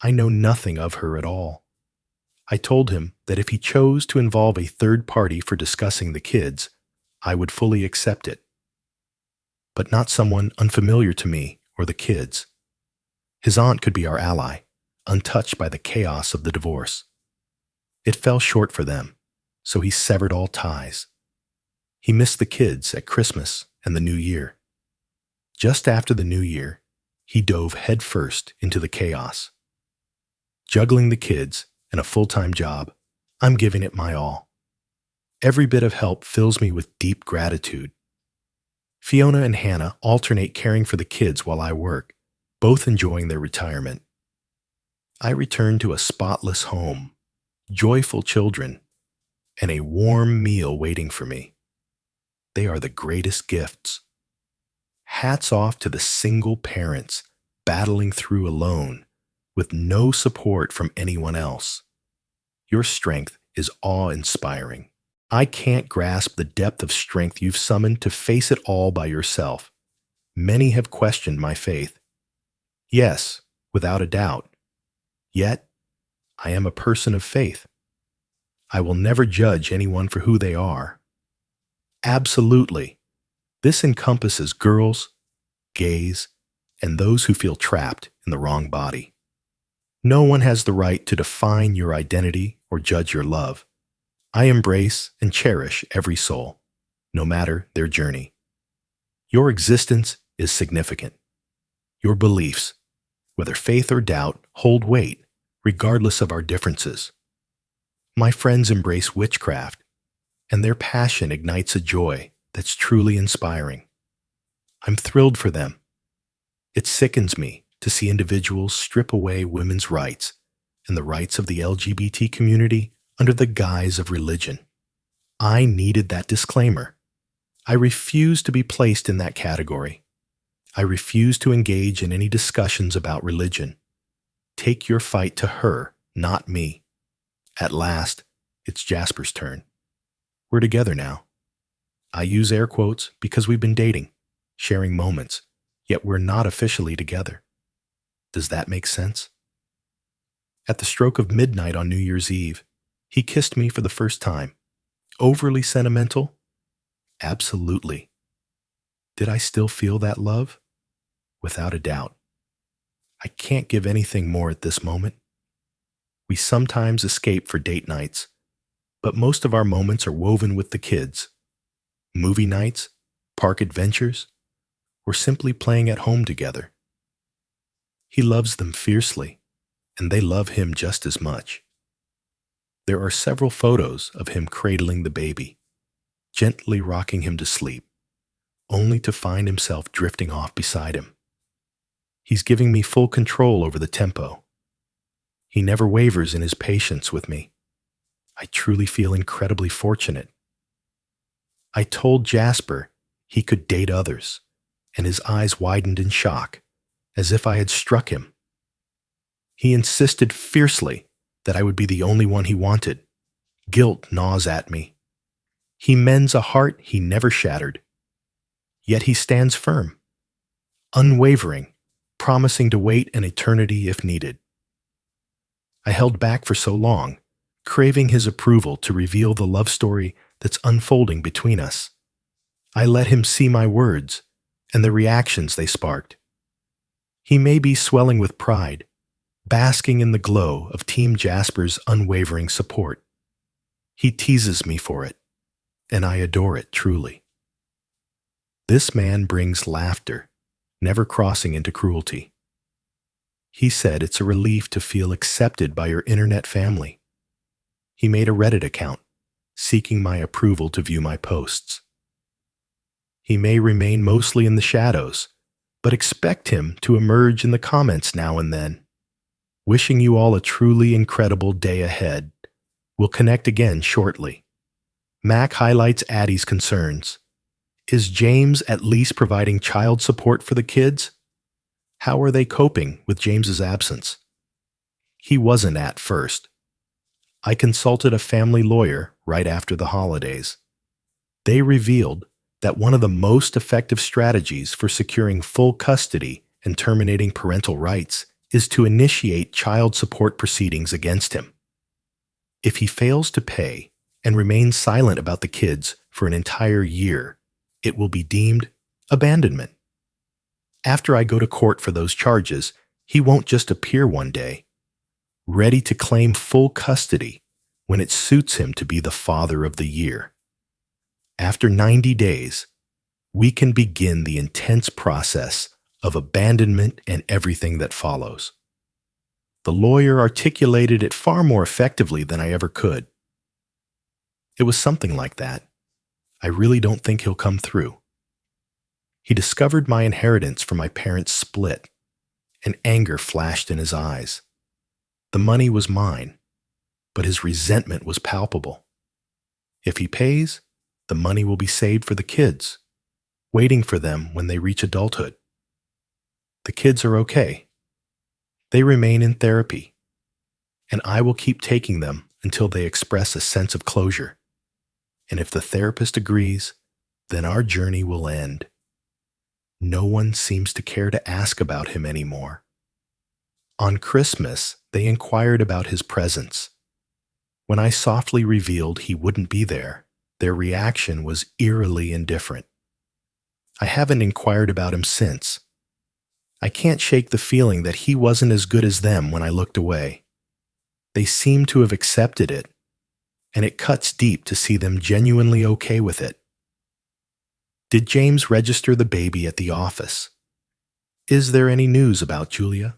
I know nothing of her at all. I told him that if he chose to involve a third party for discussing the kids, I would fully accept it. But not someone unfamiliar to me or the kids. His aunt could be our ally, untouched by the chaos of the divorce. It fell short for them, so he severed all ties. He missed the kids at Christmas and the New Year. Just after the New Year, he dove headfirst into the chaos. Juggling the kids and a full-time job, I'm giving it my all. Every bit of help fills me with deep gratitude. Fiona and Hannah alternate caring for the kids while I work, both enjoying their retirement. I return to a spotless home, joyful children, and a warm meal waiting for me. They are the greatest gifts. Hats off to the single parents battling through alone with no support from anyone else. Your strength is awe-inspiring. I can't grasp the depth of strength you've summoned to face it all by yourself. Many have questioned my faith. Yes, without a doubt. Yet, I am a person of faith. I will never judge anyone for who they are. Absolutely. This encompasses girls, gays, and those who feel trapped in the wrong body. No one has the right to define your identity or judge your love. I embrace and cherish every soul, no matter their journey. Your existence is significant. Your beliefs, whether faith or doubt, hold weight, regardless of our differences. My friends embrace witchcraft, and their passion ignites a joy that's truly inspiring. I'm thrilled for them. It sickens me to see individuals strip away women's rights and the rights of the LGBT community under the guise of religion. I needed that disclaimer. I refuse to be placed in that category. I refuse to engage in any discussions about religion. Take your fight to her, not me. At last, it's Jasper's turn. We're together now. I use air quotes because we've been dating, sharing moments, yet we're not officially together. Does that make sense? At the stroke of midnight on New Year's Eve, he kissed me for the first time. Overly sentimental? Absolutely. Did I still feel that love? Without a doubt. I can't give anything more at this moment. We sometimes escape for date nights, but most of our moments are woven with the kids. Movie nights, park adventures, or simply playing at home together. He loves them fiercely, and they love him just as much. There are several photos of him cradling the baby, gently rocking him to sleep, only to find himself drifting off beside him. He's giving me full control over the tempo. He never wavers in his patience with me. I truly feel incredibly fortunate. I told Jasper he could date others, and his eyes widened in shock, as if I had struck him. He insisted fiercely that I would be the only one he wanted. Guilt gnaws at me. He mends a heart he never shattered. Yet he stands firm, unwavering, promising to wait an eternity if needed. I held back for so long, craving his approval to reveal the love story that's unfolding between us. I let him see my words and the reactions they sparked. He may be swelling with pride, basking in the glow of Team Jasper's unwavering support. He teases me for it, and I adore it truly. This man brings laughter, never crossing into cruelty. He said it's a relief to feel accepted by your internet family. He made a Reddit account, seeking my approval to view my posts. He may remain mostly in the shadows, but expect him to emerge in the comments now and then. Wishing you all a truly incredible day ahead. We'll connect again shortly. Mac highlights Addy's concerns. Is James at least providing child support for the kids? How are they coping with James's absence? He wasn't at first. I consulted a family lawyer right after the holidays. They revealed that one of the most effective strategies for securing full custody and terminating parental rights is to initiate child support proceedings against him. If he fails to pay and remains silent about the kids for an entire year, it will be deemed abandonment. After I go to court for those charges, he won't just appear one day, ready to claim full custody when it suits him to be the father of the year. After 90 days, we can begin the intense process of abandonment and everything that follows. The lawyer articulated it far more effectively than I ever could. It was something like that. I really don't think he'll come through. He discovered my inheritance from my parents' split, and anger flashed in his eyes. The money was mine, but his resentment was palpable. If he pays, the money will be saved for the kids, waiting for them when they reach adulthood. The kids are okay. They remain in therapy, and I will keep taking them until they express a sense of closure. And if the therapist agrees, then our journey will end. No one seems to care to ask about him anymore. On Christmas, they inquired about his presence. When I softly revealed he wouldn't be there, their reaction was eerily indifferent. I haven't inquired about him since. I can't shake the feeling that he wasn't as good as them when I looked away. They seem to have accepted it, and it cuts deep to see them genuinely okay with it. Did James register the baby at the office? Is there any news about Julia?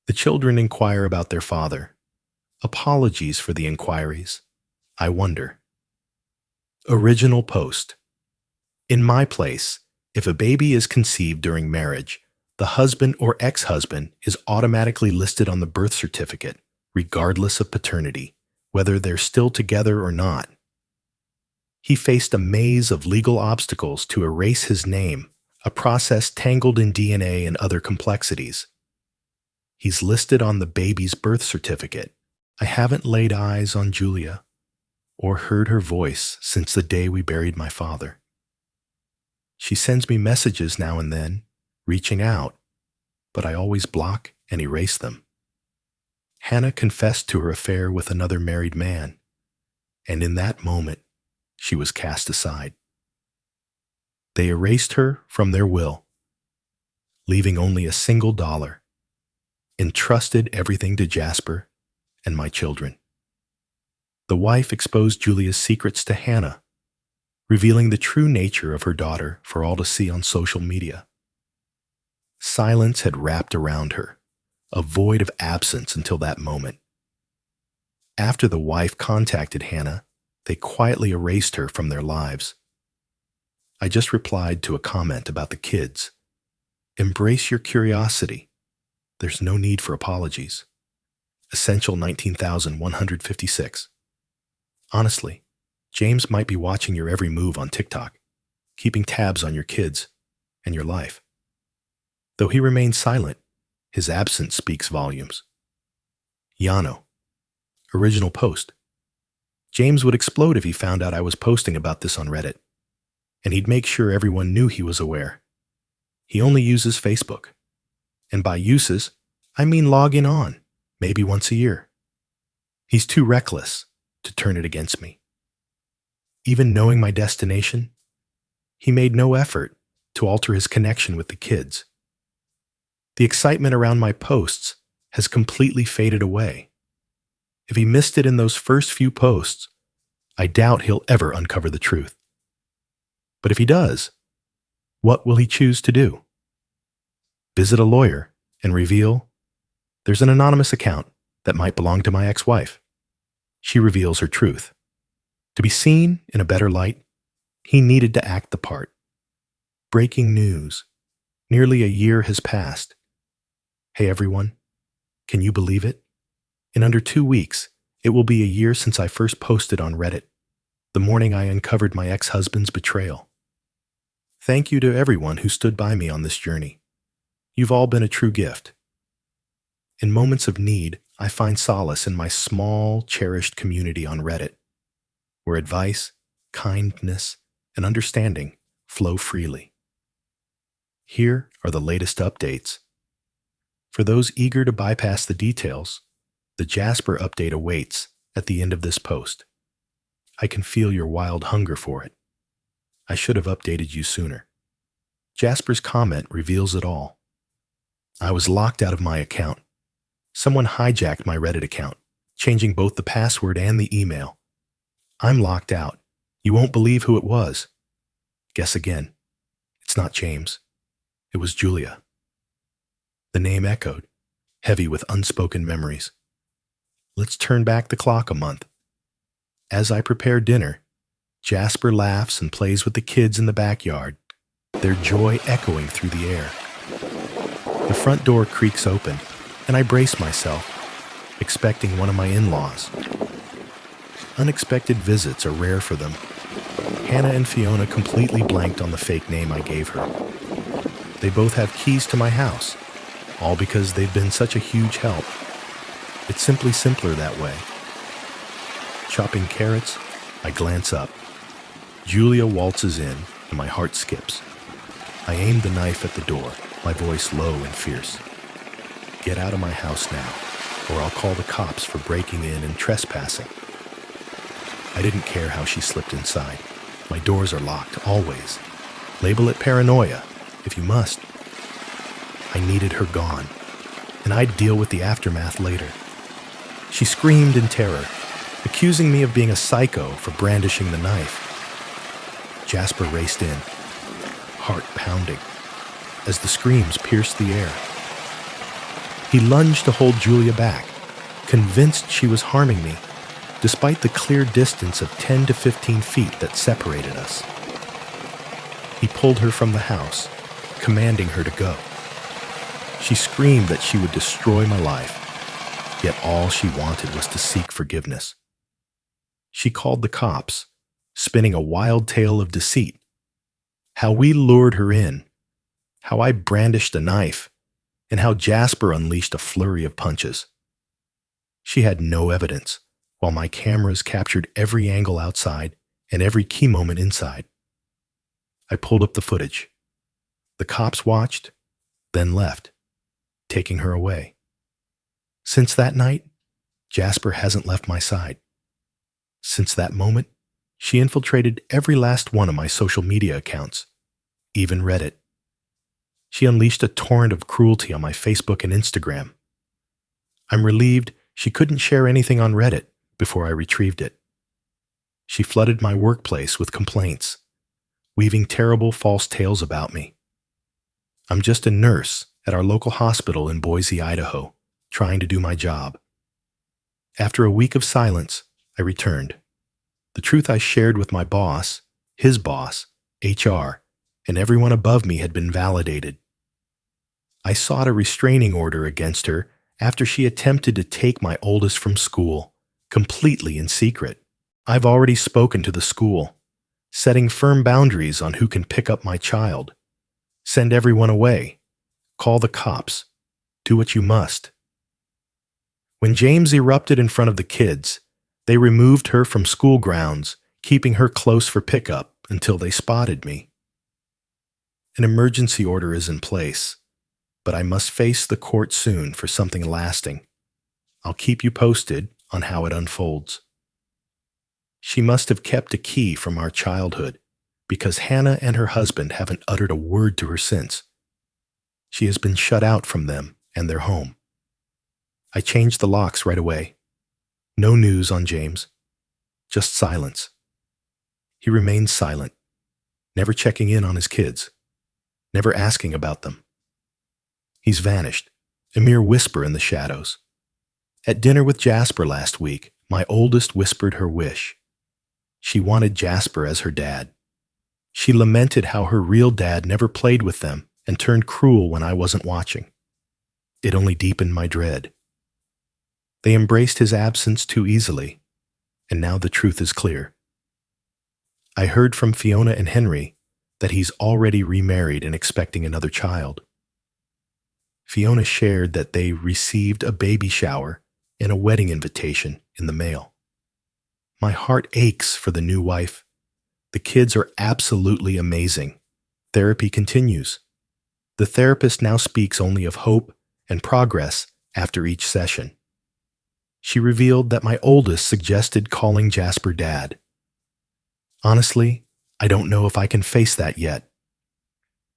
The children inquire about their father. Apologies for the inquiries. I wonder. Original post. In my place, if a baby is conceived during marriage, the husband or ex-husband is automatically listed on the birth certificate, regardless of paternity, whether they're still together or not. He faced a maze of legal obstacles to erase his name, a process tangled in DNA and other complexities. He's listed on the baby's birth certificate. I haven't laid eyes on Julia or heard her voice since the day we buried my father. She sends me messages now and then, reaching out, but I always block and erase them. Hannah confessed to her affair with another married man, and in that moment, she was cast aside. They erased her from their will, leaving only $1, entrusted everything to Jasper and my children. The wife exposed Julia's secrets to Hannah, revealing the true nature of her daughter for all to see on social media. Silence had wrapped around her, a void of absence until that moment. After the wife contacted Hannah, they quietly erased her from their lives. I just replied to a comment about the kids. Embrace your curiosity. There's no need for apologies. Essential 19,156. Honestly, James might be watching your every move on TikTok, keeping tabs on your kids and your life. Though he remains silent, his absence speaks volumes. Yano. Original post. James would explode if he found out I was posting about this on Reddit, and he'd make sure everyone knew he was aware. He only uses Facebook. And by uses, I mean logging on, maybe once a year. He's too reckless to turn it against me. Even knowing my destination, he made no effort to alter his connection with the kids. The excitement around my posts has completely faded away. If he missed it in those first few posts, I doubt he'll ever uncover the truth. But if he does, what will he choose to do? Visit a lawyer and reveal there's an anonymous account that might belong to my ex-wife. She reveals her truth. To be seen in a better light, he needed to act the part. Breaking news. Nearly a year has passed. Hey everyone, can you believe it? In under 2 weeks, it will be a year since I first posted on Reddit, the morning I uncovered my ex-husband's betrayal. Thank you to everyone who stood by me on this journey. You've all been a true gift. In moments of need, I find solace in my small, cherished community on Reddit, where advice, kindness, and understanding flow freely. Here are the latest updates. For those eager to bypass the details, the Jasper update awaits at the end of this post. I can feel your wild hunger for it. I should have updated you sooner. Jasper's comment reveals it all. I was locked out of my account. Someone hijacked my Reddit account, changing both the password and the email. I'm locked out. You won't believe who it was. Guess again. It's not James. It was Julia. The name echoed. heavy with unspoken memories. Let's turn back the clock a month. As I prepare dinner, Jasper laughs and plays with the kids in the backyard, their joy echoing through the air. The front door creaks open, and I brace myself, expecting one of my in-laws. Unexpected visits are rare for them. Hannah and Fiona completely blanked on the fake name I gave her. They both have keys to my house, all because they've been such a huge help. It's simply simpler that way. Chopping carrots, I glance up. Julia waltzes in, and my heart skips. I aim the knife at the door, my voice low and fierce. Get out of my house now, or I'll call the cops for breaking in and trespassing. I didn't care how she slipped inside. My doors are locked, always. Label it paranoia, if you must. I needed her gone, and I'd deal with the aftermath later. She screamed in terror, accusing me of being a psycho for brandishing the knife. Jasper raced in, heart pounding, as the screams pierced the air. He lunged to hold Julia back, convinced she was harming me, despite the clear distance of 10 to 15 feet that separated us. He pulled her from the house, commanding her to go. She screamed that she would destroy my life, yet all she wanted was to seek forgiveness. She called the cops, spinning a wild tale of deceit. How we lured her in, how I brandished a knife, and how Jasper unleashed a flurry of punches. She had no evidence, while my cameras captured every angle outside and every key moment inside. I pulled up the footage. The cops watched, then left, taking her away. Since that night, Jasper hasn't left my side. Since that moment, she infiltrated every last one of my social media accounts, even Reddit. She unleashed a torrent of cruelty on my Facebook and Instagram. I'm relieved she couldn't share anything on Reddit before I retrieved it. She flooded my workplace with complaints, weaving terrible false tales about me. I'm just a nurse at our local hospital in Boise, Idaho, trying to do my job. After a week of silence, I returned. The truth I shared with my boss, his boss, HR, and everyone above me had been validated. I sought a restraining order against her after she attempted to take my oldest from school, completely in secret. I've already spoken to the school, setting firm boundaries on who can pick up my child. Send everyone away. Call the cops. Do what you must. When James erupted in front of the kids, they removed her from school grounds, keeping her close for pickup until they spotted me. An emergency order is in place, but I must face the court soon for something lasting. I'll keep you posted on how it unfolds. She must have kept a key from our childhood, because Hannah and her husband haven't uttered a word to her since. She has been shut out from them and their home. I changed the locks right away. No news on James, just silence. He remains silent, never checking in on his kids, never asking about them. He's vanished, a mere whisper in the shadows. At dinner with Jasper last week, my oldest whispered her wish. She wanted Jasper as her dad. She lamented how her real dad never played with them and turned cruel when I wasn't watching. It only deepened my dread. They embraced his absence too easily, and now the truth is clear. I heard from Fiona and Henry that he's already remarried and expecting another child. Fiona shared that they received a baby shower and a wedding invitation in the mail. My heart aches for the new wife. The kids are absolutely amazing. Therapy continues. The therapist now speaks only of hope and progress after each session. She revealed that my oldest suggested calling Jasper Dad. Honestly, I don't know if I can face that yet.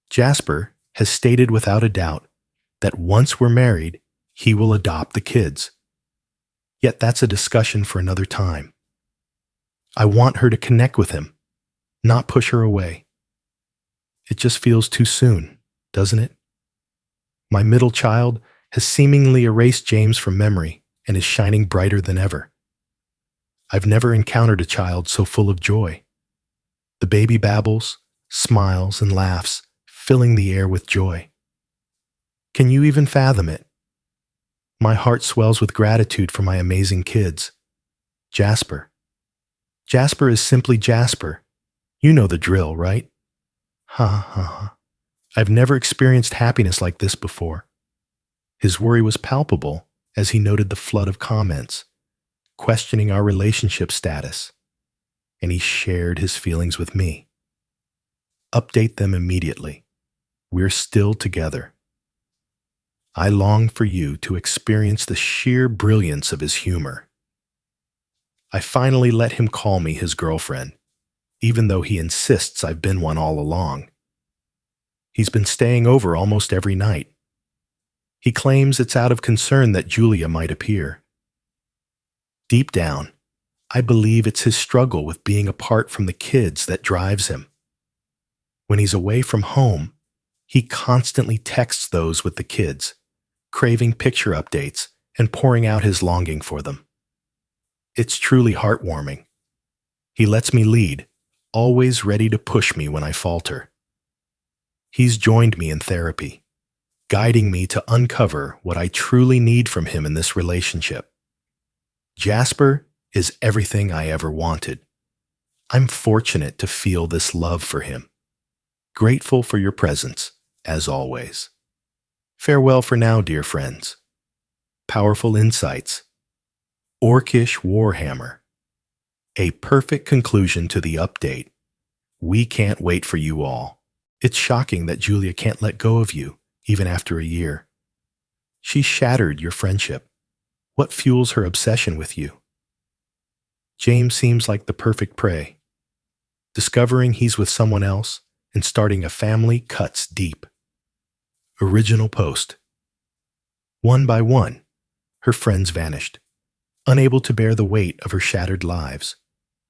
Jasper has stated without a doubt that once we're married, he will adopt the kids. Yet that's a discussion for another time. I want her to connect with him, not push her away. It just feels too soon, doesn't it? My middle child has seemingly erased James from memory and is shining brighter than ever. I've never encountered a child so full of joy. The baby babbles, smiles, and laughs, filling the air with joy. Can you even fathom it? My heart swells with gratitude for my amazing kids. Jasper. Jasper is simply Jasper. You know the drill, right? Ha ha ha. I've never experienced happiness like this before. His worry was palpable as he noted the flood of comments, questioning our relationship status, and he shared his feelings with me. Update them immediately. We're still together. I long for you to experience the sheer brilliance of his humor. I finally let him call me his girlfriend, even though he insists I've been one all along. He's been staying over almost every night. He claims it's out of concern that Julia might appear. Deep down, I believe it's his struggle with being apart from the kids that drives him. When he's away from home, he constantly texts those with the kids, craving picture updates and pouring out his longing for them. It's truly heartwarming. He lets me lead, always ready to push me when I falter. He's joined me in therapy, guiding me to uncover what I truly need from him in this relationship. Jasper is everything I ever wanted. I'm fortunate to feel this love for him. Grateful for your presence, as always. Farewell for now, dear friends. Powerful insights. Orcish Warhammer. A perfect conclusion to the update. We can't wait for you all. It's shocking that Julia can't let go of you, even after a year. She shattered your friendship. What fuels her obsession with you? James seems like the perfect prey. Discovering he's with someone else and starting a family cuts deep. Original post. One by one, her friends vanished, unable to bear the weight of her shattered lives.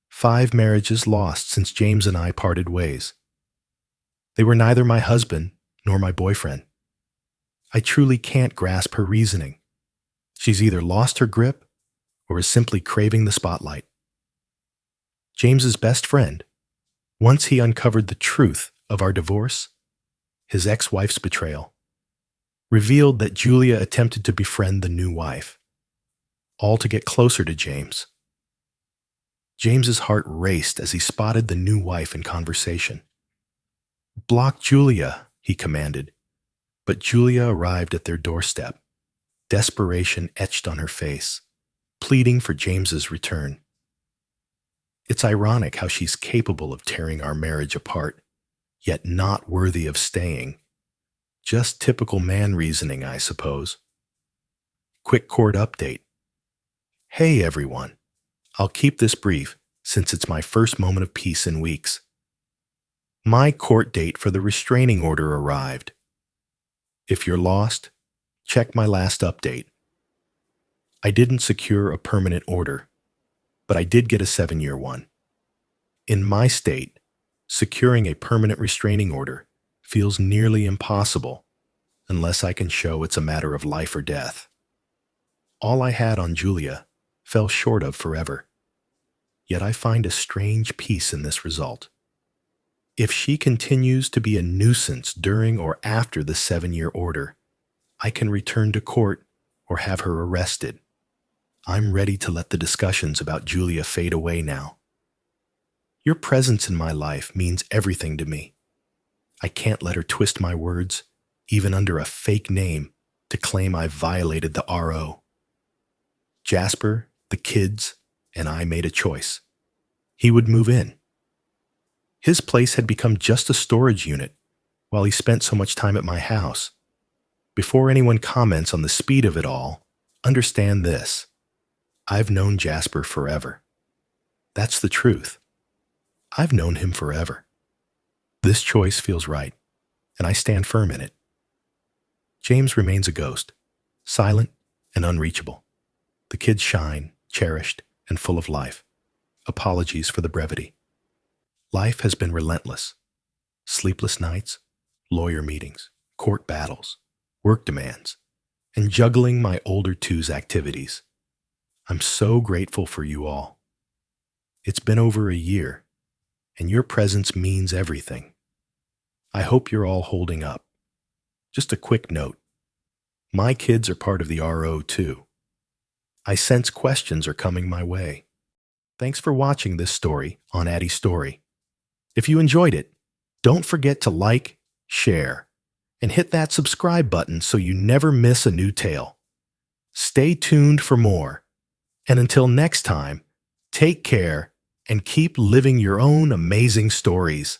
5 marriages lost since James and I parted ways. They were neither my husband nor my boyfriend. I truly can't grasp her reasoning. She's either lost her grip or is simply craving the spotlight. James's best friend, once he uncovered the truth of our divorce, his ex-wife's betrayal, revealed that Julia attempted to befriend the new wife, all to get closer to James. James's heart raced as he spotted the new wife in conversation. "Block Julia," he commanded, but Julia arrived at their doorstep, desperation etched on her face, pleading for James's return. It's ironic how she's capable of tearing our marriage apart, yet not worthy of staying. Just typical man reasoning, I suppose. Quick court update. Hey everyone, I'll keep this brief since it's my first moment of peace in weeks. My court date for the restraining order arrived. If you're lost, check my last update. I didn't secure a permanent order, but I did get a 7-year one. In my state, securing a permanent restraining order feels nearly impossible unless I can show it's a matter of life or death. All I had on Julia fell short of forever. Yet I find a strange peace in this result. If she continues to be a nuisance during or after the 7-year order, I can return to court or have her arrested. I'm ready to let the discussions about Julia fade away now. Your presence in my life means everything to me. I can't let her twist my words, even under a fake name, to claim I violated the RO. Jasper, the kids, and I made a choice. He would move in. His place had become just a storage unit while he spent so much time at my house. Before anyone comments on the speed of it all, understand this. I've known Jasper forever. That's the truth. I've known him forever. This choice feels right, and I stand firm in it. James remains a ghost, silent and unreachable. The kids shine, cherished, and full of life. Apologies for the brevity. Life has been relentless. Sleepless nights, lawyer meetings, court battles, work demands, and juggling my older two's activities. I'm so grateful for you all. It's been over a year, and your presence means everything. I hope you're all holding up. Just a quick note. My kids are part of the RO too. I sense questions are coming my way. Thanks for watching this story on Addy's Story. If you enjoyed it, don't forget to like, share, and hit that subscribe button so you never miss a new tale. Stay tuned for more. And until next time, take care and keep living your own amazing stories.